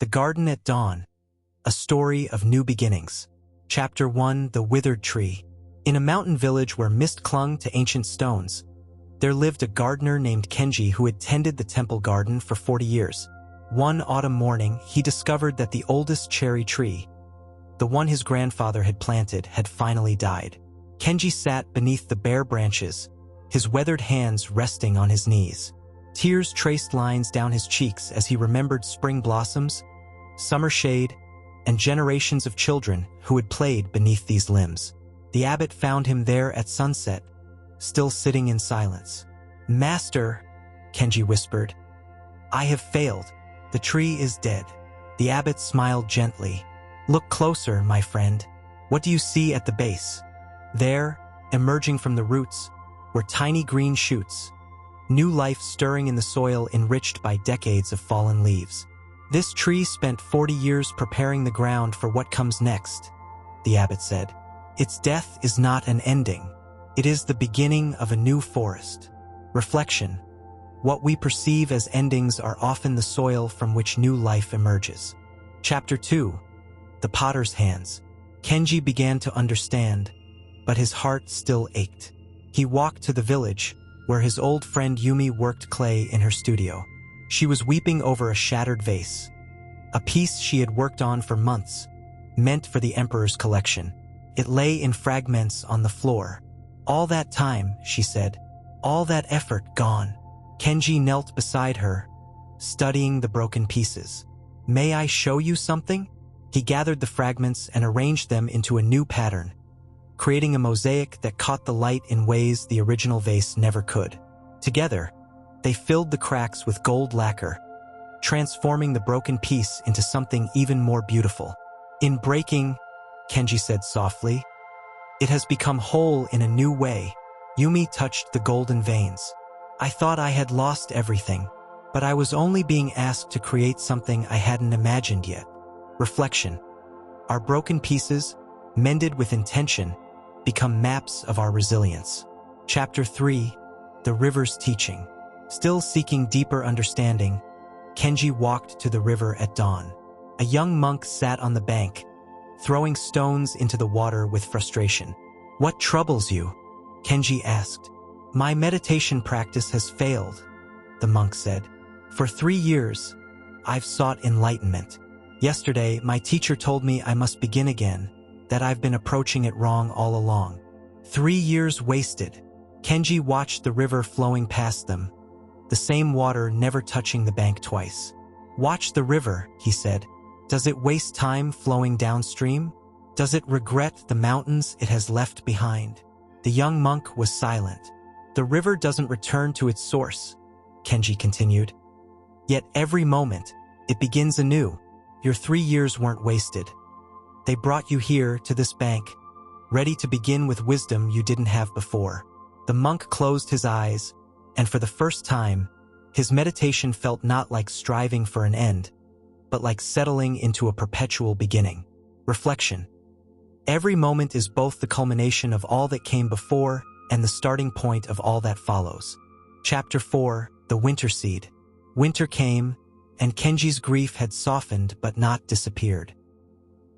The Garden at Dawn, a story of new beginnings. Chapter 1, The Withered Tree. In a mountain village where mist clung to ancient stones, there lived a gardener named Kenji who had tended the temple garden for 40 years. One autumn morning, he discovered that the oldest cherry tree, the one his grandfather had planted, had finally died. Kenji sat beneath the bare branches, his weathered hands resting on his knees. Tears traced lines down his cheeks as he remembered spring blossoms, summer shade, and generations of children who had played beneath these limbs. The abbot found him there at sunset, still sitting in silence. "Master," Kenji whispered, "I have failed. The tree is dead." The abbot smiled gently. "Look closer, my friend. What do you see at the base?" There, emerging from the roots, were tiny green shoots, new life stirring in the soil enriched by decades of fallen leaves. "This tree spent 40 years preparing the ground for what comes next," the abbot said. "Its death is not an ending. It is the beginning of a new forest." Reflection. What we perceive as endings are often the soil from which new life emerges. Chapter 2. The Potter's Hands. Kenji began to understand, but his heart still ached. He walked to the village, where his old friend Yumi worked clay in her studio. She was weeping over a shattered vase, a piece she had worked on for months, meant for the emperor's collection. It lay in fragments on the floor. "All that time," she said, "all that effort gone." Kenji knelt beside her, studying the broken pieces. "May I show you something?" He gathered the fragments and arranged them into a new pattern, creating a mosaic that caught the light in ways the original vase never could. Together, they filled the cracks with gold lacquer, transforming the broken piece into something even more beautiful. "In breaking," Kenji said softly, "it has become whole in a new way." Yumi touched the golden veins. "I thought I had lost everything, but I was only being asked to create something I hadn't imagined yet." Reflection. Our broken pieces, mended with intention, become maps of our resilience. Chapter 3. The River's Teaching. Still seeking deeper understanding, Kenji walked to the river at dawn. A young monk sat on the bank, throwing stones into the water with frustration. "What troubles you?" Kenji asked. "My meditation practice has failed," the monk said. "For 3 years, I've sought enlightenment. Yesterday, my teacher told me I must begin again, that I've been approaching it wrong all along." 3 years wasted. Kenji watched the river flowing past them, the same water never touching the bank twice. "Watch the river," he said. "Does it waste time flowing downstream? Does it regret the mountains it has left behind?" The young monk was silent. "The river doesn't return to its source," Kenji continued. "Yet every moment, it begins anew. Your 3 years weren't wasted. They brought you here to this bank, ready to begin with wisdom you didn't have before." The monk closed his eyes, and for the first time, his meditation felt not like striving for an end, but like settling into a perpetual beginning. Reflection. Every moment is both the culmination of all that came before and the starting point of all that follows. Chapter 4. The Winter Seed. Winter came, and Kenji's grief had softened but not disappeared.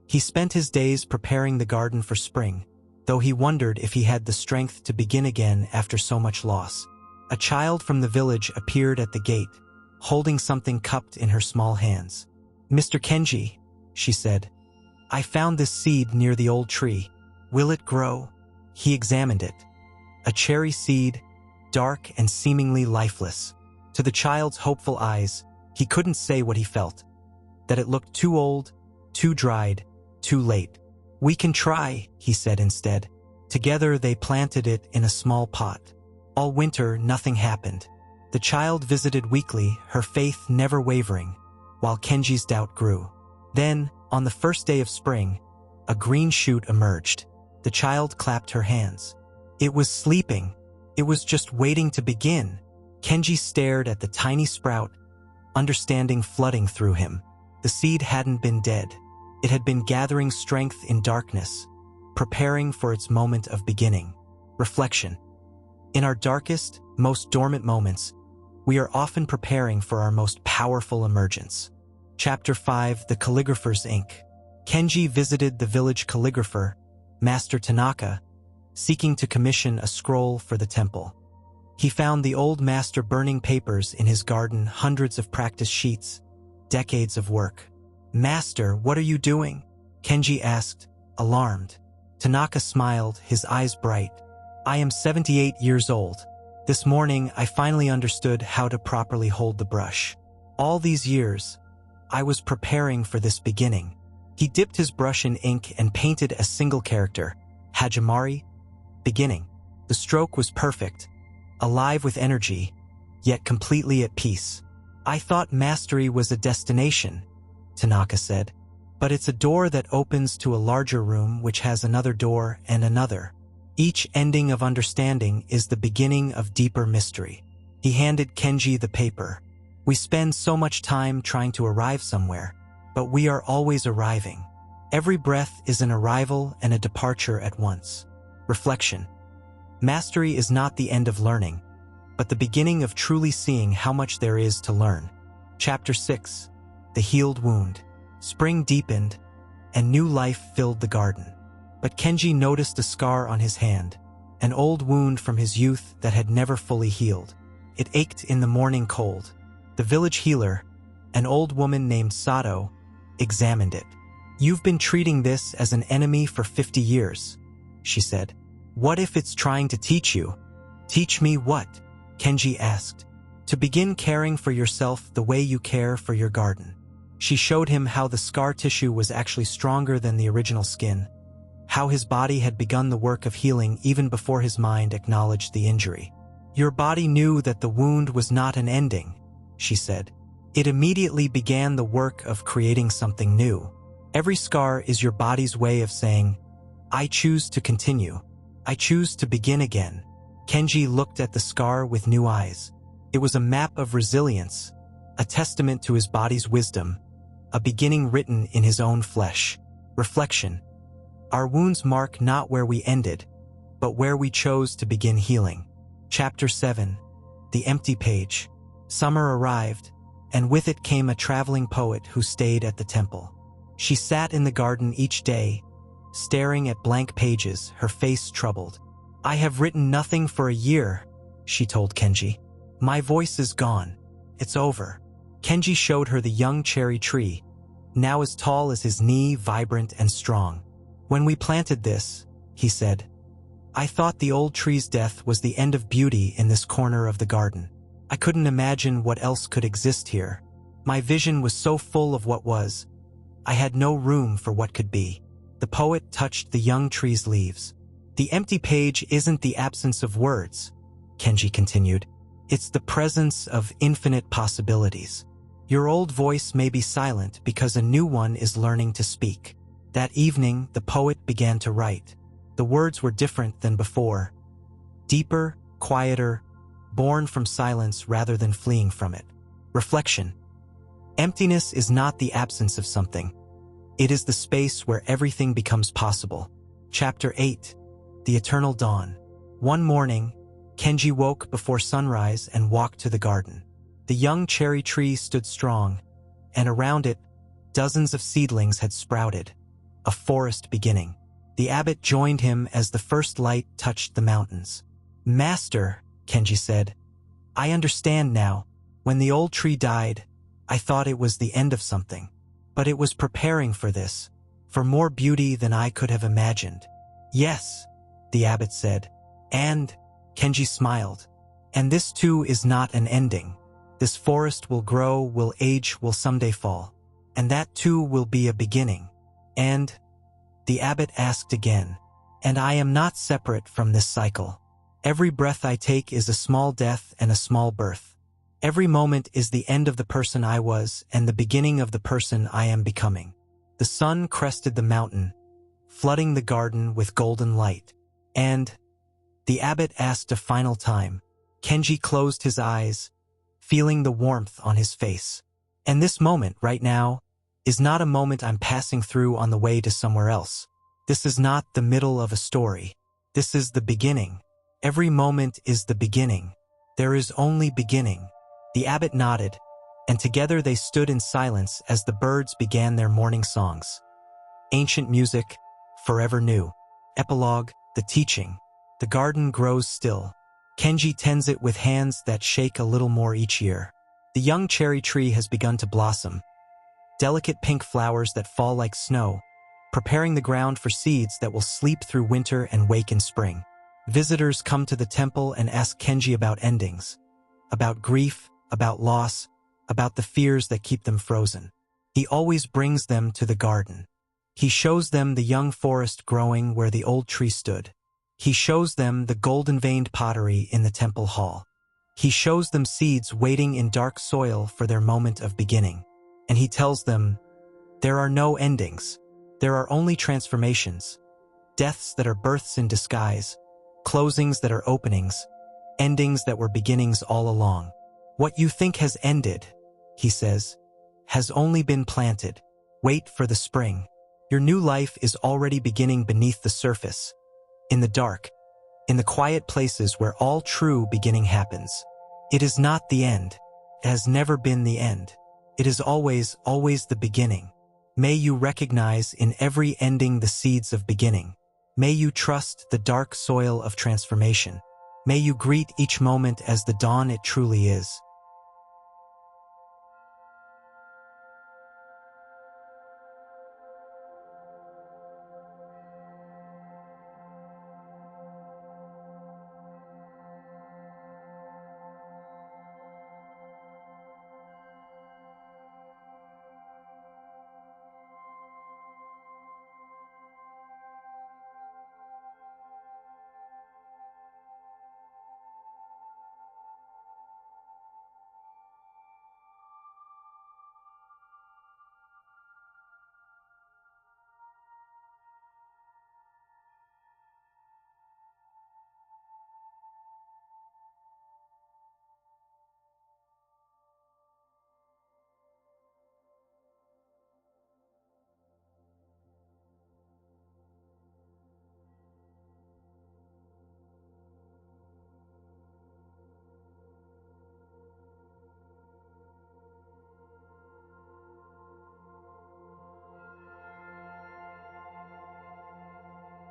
He spent his days preparing the garden for spring, though he wondered if he had the strength to begin again after so much loss. A child from the village appeared at the gate, holding something cupped in her small hands. "Mr. Kenji," she said, "I found this seed near the old tree. Will it grow?" He examined it. A cherry seed, dark and seemingly lifeless. To the child's hopeful eyes, he couldn't say what he felt. That it looked too old, too dried, too late. "We can try," he said instead. Together they planted it in a small pot. All winter, nothing happened. The child visited weekly, her faith never wavering, while Kenji's doubt grew. Then, on the first day of spring, a green shoot emerged. The child clapped her hands. It was sleeping. It was just waiting to begin. Kenji stared at the tiny sprout, understanding flooding through him. The seed hadn't been dead. It had been gathering strength in darkness, preparing for its moment of beginning. Reflection. In our darkest, most dormant moments, we are often preparing for our most powerful emergence. Chapter 5, The Calligrapher's Ink. Kenji visited the village calligrapher, Master Tanaka, seeking to commission a scroll for the temple. He found the old master burning papers in his garden, hundreds of practice sheets, decades of work. "Master, what are you doing?" Kenji asked, alarmed. Tanaka smiled, his eyes bright. "I am 78 years old. This morning, I finally understood how to properly hold the brush. All these years, I was preparing for this beginning." He dipped his brush in ink and painted a single character, Hajimari, beginning. The stroke was perfect, alive with energy, yet completely at peace. "I thought mastery was a destination," Tanaka said. "But it's a door that opens to a larger room which has another door and another. Each ending of understanding is the beginning of deeper mystery." He handed Kenji the paper. "We spend so much time trying to arrive somewhere, but we are always arriving. Every breath is an arrival and a departure at once." Reflection. Mastery is not the end of learning, but the beginning of truly seeing how much there is to learn. Chapter 6. The Healed Wound. Spring deepened, and new life filled the garden. But Kenji noticed a scar on his hand, an old wound from his youth that had never fully healed. It ached in the morning cold. The village healer, an old woman named Sato, examined it. "You've been treating this as an enemy for 50 years, she said. "What if it's trying to teach you?" "Teach me what?" Kenji asked. "To begin caring for yourself the way you care for your garden." She showed him how the scar tissue was actually stronger than the original skin, how his body had begun the work of healing even before his mind acknowledged the injury. "Your body knew that the wound was not an ending," she said. "It immediately began the work of creating something new. Every scar is your body's way of saying, 'I choose to continue. I choose to begin again.'" Kenji looked at the scar with new eyes. It was a map of resilience, a testament to his body's wisdom, a beginning written in his own flesh. Reflection. Our wounds mark not where we ended, but where we chose to begin healing. Chapter 7. The Empty Page. Summer arrived, and with it came a traveling poet who stayed at the temple. She sat in the garden each day, staring at blank pages, her face troubled. "I have written nothing for a year," she told Kenji. "My voice is gone. It's over." Kenji showed her the young cherry tree, now as tall as his knee, vibrant and strong. "When we planted this," he said, "I thought the old tree's death was the end of beauty in this corner of the garden. I couldn't imagine what else could exist here. My vision was so full of what was. I had no room for what could be." The poet touched the young tree's leaves. "The empty page isn't the absence of words," Kenji continued. "It's the presence of infinite possibilities. Your old voice may be silent because a new one is learning to speak." That evening, the poet began to write. The words were different than before. Deeper, quieter, born from silence rather than fleeing from it. Reflection. Emptiness is not the absence of something. It is the space where everything becomes possible. Chapter 8. The Eternal Dawn. One morning, Kenji woke before sunrise and walked to the garden. The young cherry tree stood strong, and around it, dozens of seedlings had sprouted. A forest beginning. The abbot joined him as the first light touched the mountains. "Master," Kenji said, "I understand now. When the old tree died, I thought it was the end of something. But it was preparing for this, for more beauty than I could have imagined." "Yes," the abbot said. "And," Kenji smiled, "and this too is not an ending. This forest will grow, will age, will someday fall. And that too will be a beginning. And," the abbot asked again, "and I am not separate from this cycle. Every breath I take is a small death and a small birth. Every moment is the end of the person I was and the beginning of the person I am becoming." The sun crested the mountain, flooding the garden with golden light. "And," the abbot asked a final time. Kenji closed his eyes, feeling the warmth on his face. "And this moment, right now, is not a moment I'm passing through on the way to somewhere else. This is not the middle of a story. This is the beginning. Every moment is the beginning. There is only beginning." The abbot nodded, and together they stood in silence as the birds began their morning songs. Ancient music, forever new. Epilogue, the teaching. The garden grows still. Kenji tends it with hands that shake a little more each year. The young cherry tree has begun to blossom, delicate pink flowers that fall like snow, preparing the ground for seeds that will sleep through winter and wake in spring. Visitors come to the temple and ask Kenji about endings, about grief, about loss, about the fears that keep them frozen. He always brings them to the garden. He shows them the young forest growing where the old tree stood. He shows them the golden-veined pottery in the temple hall. He shows them seeds waiting in dark soil for their moment of beginning. And he tells them, there are no endings. There are only transformations. Deaths that are births in disguise, closings that are openings, endings that were beginnings all along. What you think has ended, he says, has only been planted. Wait for the spring. Your new life is already beginning beneath the surface, in the dark, in the quiet places where all true beginning happens. It is not the end. It has never been the end. It is always, always the beginning. May you recognize in every ending the seeds of beginning. May you trust the dark soil of transformation. May you greet each moment as the dawn it truly is.